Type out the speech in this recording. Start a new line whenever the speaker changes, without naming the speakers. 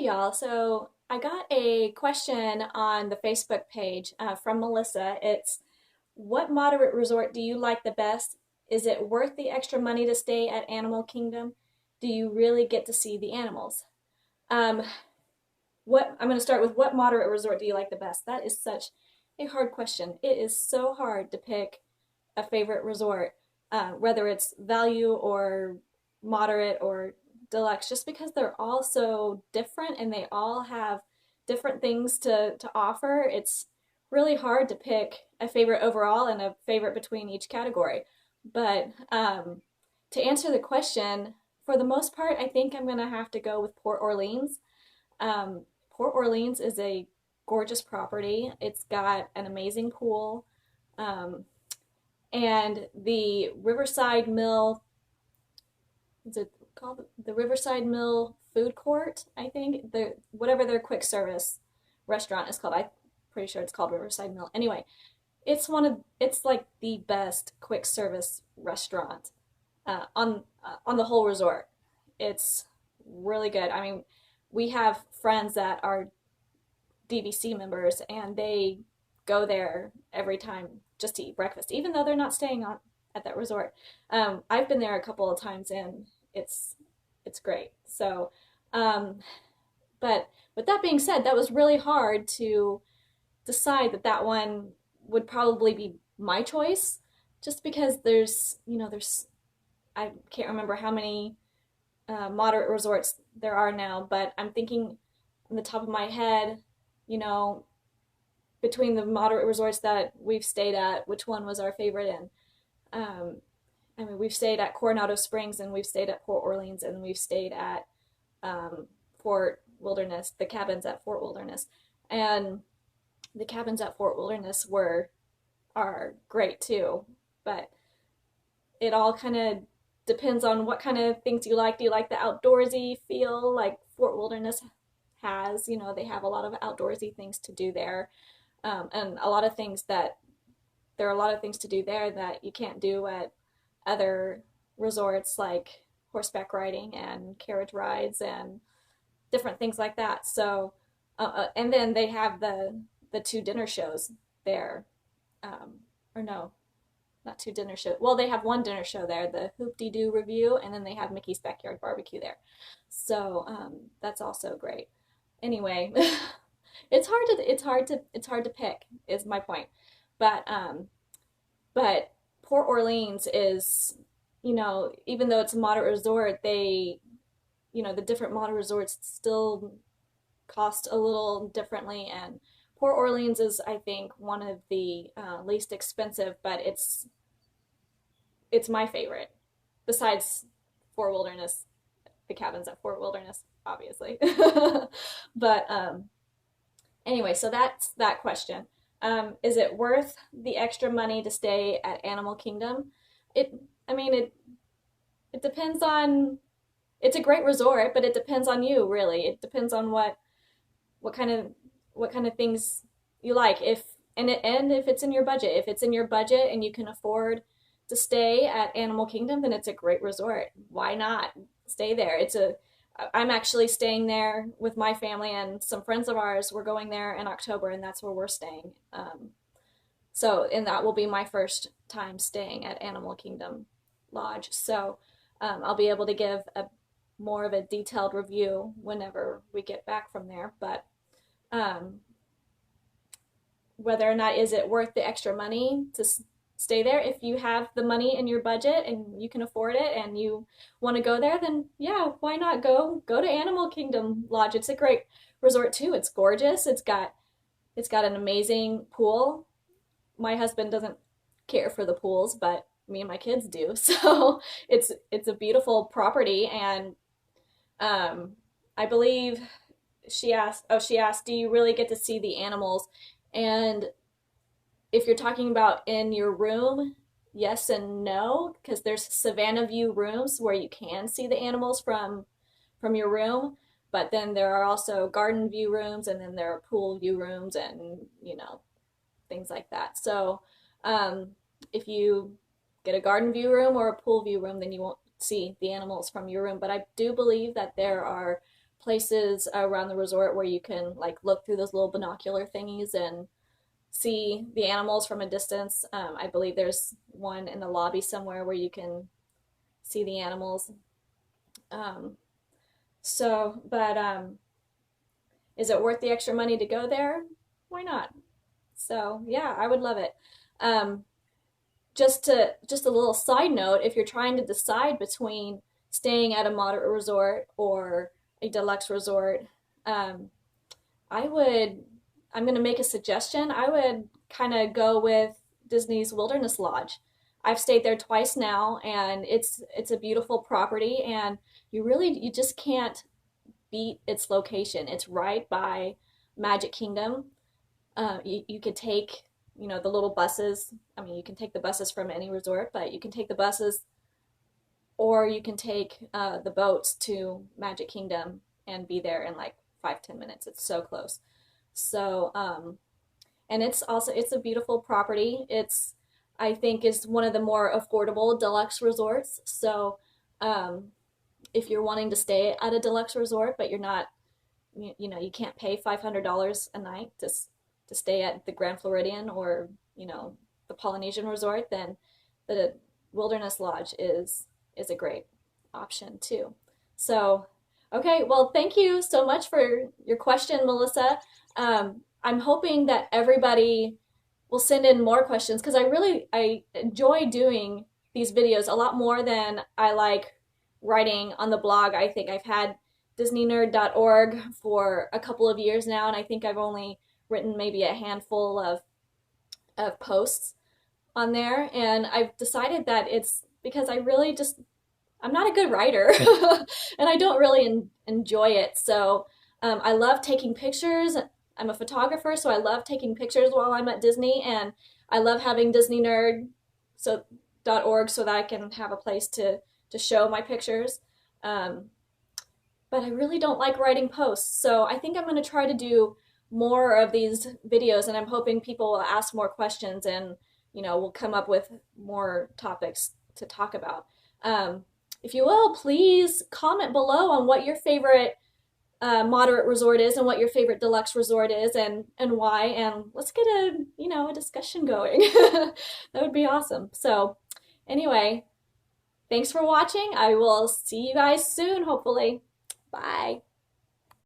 y'all. So I got a question on the Facebook page from Melissa. It's what moderate resort do you like the best? Is it worth the extra money to stay at Animal Kingdom? Do you really get to see the animals? Um, what I'm going to start with what moderate resort do you like the best? That is such a hard question. It is so hard to pick a favorite resort, whether it's value or moderate or deluxe, just because they're all so different and they all have different things to offer. It's really hard to pick a favorite overall and a favorite between each category. But to answer the question, for the most part, I think I'm going to have to go with Port Orleans. Port Orleans is a gorgeous property. It's got an amazing pool. Um, and the Riverside Mill, is it called the Riverside Mill Food Court? I think whatever their quick service restaurant is called. I'm pretty sure it's called Riverside Mill. Anyway, it's like the best quick service restaurant on the whole resort. It's really good. I mean, we have friends that are DVC members and they go there every time just to eat breakfast, even though they're not staying on at that resort. I've been there a couple of times and it's great. So, um, but with that being said, that was really hard to decide that one would probably be my choice, just because there's I can't remember how many moderate resorts there are now, but I'm thinking on the top of my head, you know, between the moderate resorts that we've stayed at, which one was our favorite? And I mean, we've stayed at Coronado Springs and we've stayed at Port Orleans and we've stayed at Fort Wilderness, the cabins at Fort Wilderness. And the cabins at Fort Wilderness are great too, but it all kind of depends on what kind of things you like. Do you like the outdoorsy feel like Fort Wilderness has? You know, they have a lot of outdoorsy things to do there, and a lot of things that there are a lot of things to do there that you can't do at other resorts, like horseback riding and carriage rides and different things like that. So, and then they have the two dinner shows there, or no, not two dinner shows. Well, they have one dinner show there, the Hoop De Doo Review, and then they have Mickey's Backyard Barbecue there. So that's also great. Anyway, it's hard to pick is my point. But but Port Orleans is, even though it's a moderate resort, the different moderate resorts still cost a little differently, and Port Orleans is, I think, one of the least expensive, but it's my favorite. Besides Fort Wilderness, the cabins at Fort Wilderness, obviously. But anyway, so that's that question. Is it worth the extra money to stay at Animal Kingdom? It, I mean, it depends on. It's a great resort, but it depends on you, really. It depends on what kind of what kind of things you like. And if it's in your budget. If it's in your budget and you can afford to stay at Animal Kingdom, then it's a great resort. Why not stay there? I'm actually staying there with my family and some friends of ours. We're going there in October, and that's where we're staying. And that will be my first time staying at Animal Kingdom Lodge. So I'll be able to give a more of a detailed review whenever we get back from there. But um, whether or not is it worth the extra money to stay there, if you have the money in your budget and you can afford it and you want to go there, then yeah, why not go to Animal Kingdom Lodge? It's a great resort too. It's gorgeous. It's got an amazing pool. My husband doesn't care for the pools, but me and my kids do. So it's a beautiful property. And I believe she asked, do you really get to see the animals? And if you're talking about in your room, yes and no, because there's Savannah view rooms where you can see the animals from your room, but then there are also garden view rooms, and then there are pool view rooms, and things like that. So um, if you get a garden view room or a pool view room, then you won't see the animals from your room. But I do believe that there are places around the resort where you can like look through those little binocular thingies and see the animals from a distance. I believe there's one in the lobby somewhere where you can see the animals. Um, but is it worth the extra money to go there? Why not? So yeah, I would love it. Um, just a little side note, if you're trying to decide between staying at a moderate resort or a deluxe resort, um, I would, I'm going to make a suggestion. I would kind of go with Disney's Wilderness Lodge. I've stayed there twice now, and it's a beautiful property, and you just can't beat its location. It's right by Magic Kingdom. You could take, the little buses. I mean, you can take the buses from any resort, but you can take the buses or you can take the boats to Magic Kingdom and be there in like 5-10 minutes. It's so close. So, and it's a beautiful property. I think is one of the more affordable deluxe resorts. So, um, if you're wanting to stay at a deluxe resort, but you're not, you can't pay $500 a night to stay at the Grand Floridian or, the Polynesian Resort, then the Wilderness Lodge is a great option too. So, okay, well, thank you so much for your question, Melissa. I'm hoping that everybody will send in more questions because I enjoy doing these videos a lot more than I like writing on the blog. I think I've had DisneyNerd.org for a couple of years now, and I think I've only written maybe a handful of posts on there. And I've decided that it's because I'm not a good writer and I don't really enjoy it. So I love taking pictures. I'm a photographer, so I love taking pictures while I'm at Disney, and I love having DisneyNerd.org so that I can have a place to show my pictures. Um, but I really don't like writing posts. So I think I'm going to try to do more of these videos, and I'm hoping people will ask more questions and, we'll come up with more topics to talk about. If you will, please comment below on what your favorite moderate resort is and what your favorite deluxe resort is and why, and let's get a discussion going. That would be awesome. So anyway, thanks for watching. I will see you guys soon, hopefully. Bye.